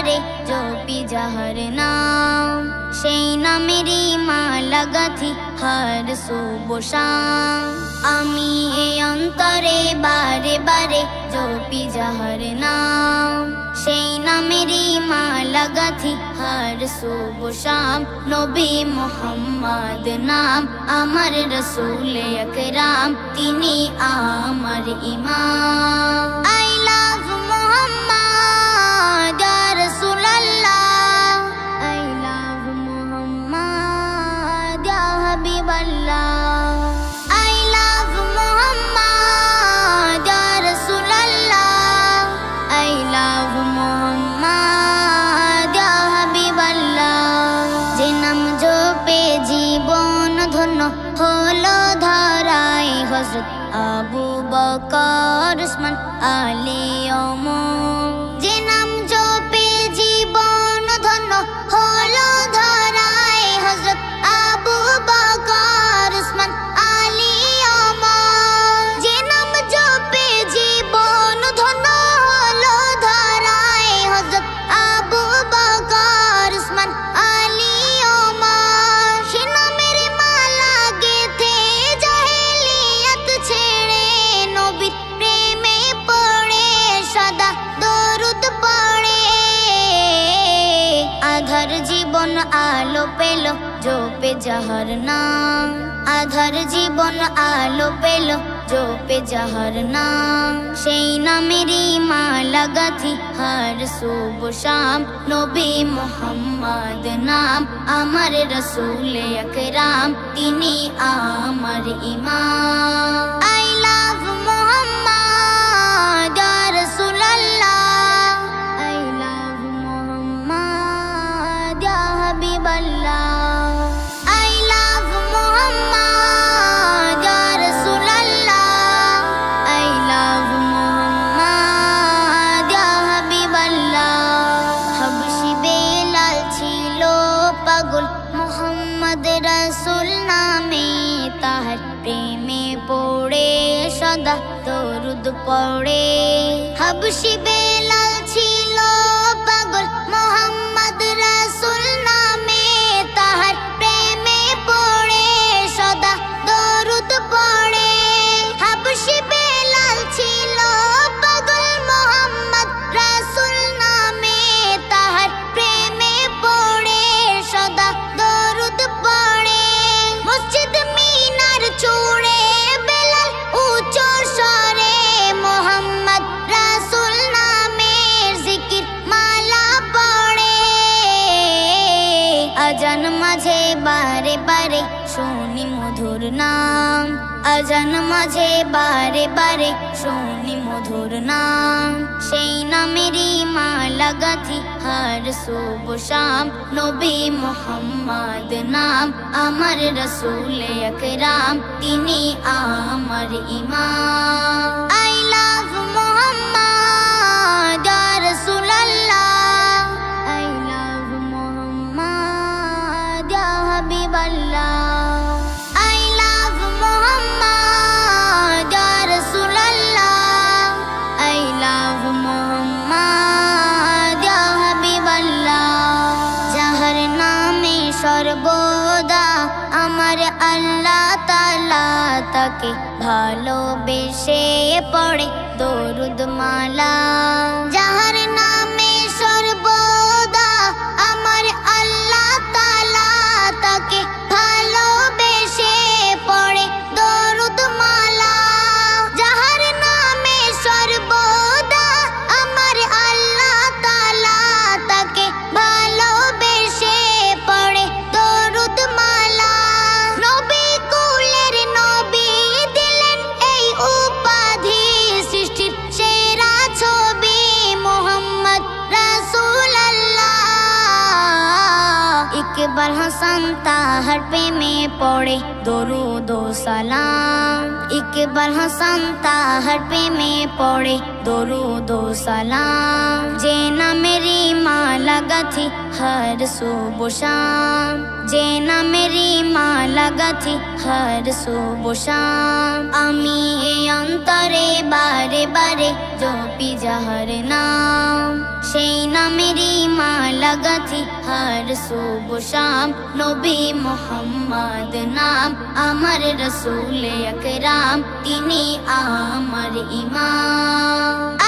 বারে জপি যাহার নাম, সেই নামেরই মালা গাঁথি হর শুভ শাম। আমি এই অন্তরে বারে বারে জপি যাহার নাম, সেই নামেরই মালা গাঁথি হর শুভ শাম। নবী মুহাম্মদ নাম আমার রসূল আকরাম, তিনি আমার ইমাম। I love Muhammad ya Rasulallah, I love Muhammad ya Habiballah, I love Muhammad ya Rasulallah, I love Muhammad ya Habiballah। যে নাম জপে জীবন ধন্য হলো ধরায় হযরত আবু বকর উসমান আলী ওমর। যে নাম জপে জীবন ধন্য হলো ধরায় হযরত আবু বকর উসমান আলী ওমর। যে নাম জপে জীবন ধন্য হলো ধরায় হযরত আবু বকর উসমান আলী ওমর। সে নামের মালা গেঁথে জাহেলিয়াত ছেড়ে নবীর প্রেমে পড়ে সদা দরুদ পড়ে। আধার জীবন আলো পেল জপে যাহার নাম, আধার জীবন আলো পেল জপে যাহার নাম, সেই নামেরই মালা গাঁথি হর শুভ শাম। নবী মুহাম্মদ নাম আমার রসূল আকরাম, তিনি আমার ইমাম। I love Muhammad ya Rasulallah, I love Muhammad ya Habiballah, I love Muhammad ya Rasulallah, I love Muhammad ya Habiballah। হাবশী Belal ছিল পাগল মুহাম্মদ রাসূল নামে, তাহার প্রেমে পড়ে সদা দরুদ পড়ে। হাবশী বেলাল ছিল পাগল মুহাম্মদ রাসূল নামে, তাহার প্রেমে পড়ে সদা দরুদ পড়ে। হাবশী বেলাল ছিল পাগল মুহাম্মদ রাসূল নামে, তাহার প্রেমে পড়ে সদা দরুদ পড়ে। মসজিদ মিনার চূড়ে বেলাল উচ্চ স্বরে মুহাম্মদ রাসূল নামের জিকির মালা পড়ে। আজান মাঝে বারে বারে শুনি মধুর নাম, আজান মাঝে বারে বারে শুনি মধুর নাম, সেই নামেরই মালা গাঁথি হর শুভ শাম। নবী মুহাম্মদ নাম আমার রসূল আকরাম, তিনি আমার ইমাম। I love Muhammad ya Rasulallah, I love Muhammad ya Habiballah, I love Muhammad ya Rasulallah, I love Muhammad ya Habiballah। যাহার নামে সর্বদা আমার আল্লাহ তাআলা, তাকে ভালোবেসে পড়ে দরুদ মালা। যাহার নামে সর্বদা আমার আল্লাহ তাআলা, তাকে ভালোবেসে পড়ে দরুদ মালা। যাহার নামে সর্বদা আমার আল্লাহ তাআলা, তাকে ভালোবেসে পড়ে দরুদ মালা। নবী কুলের নবী দিলেন এই উপাধি, সৃষ্টির সেরা ছবি মুহাম্মদ রাসূলুল্লাহ। ইকবাল হাসান তাহার প্রেমে পড়ে দরুদ ও সালাম, ইকবাল হাসান তাহার প্রেমে পড়ে দরুদ ও সালাম। যে নামেরই মালা माला गाथी हर सुबह शाम, जे नामेरी माला गाथी हर सुबह शाम। आमी ए अंतरे बारे बारे जपी जाहर नाम, সেই নামেরই মালা গাথি হর সুবহ শাম। নবী মুহাম্মদ নাম আমার রাসূল আকরাম, তিনি আমার ইমাম।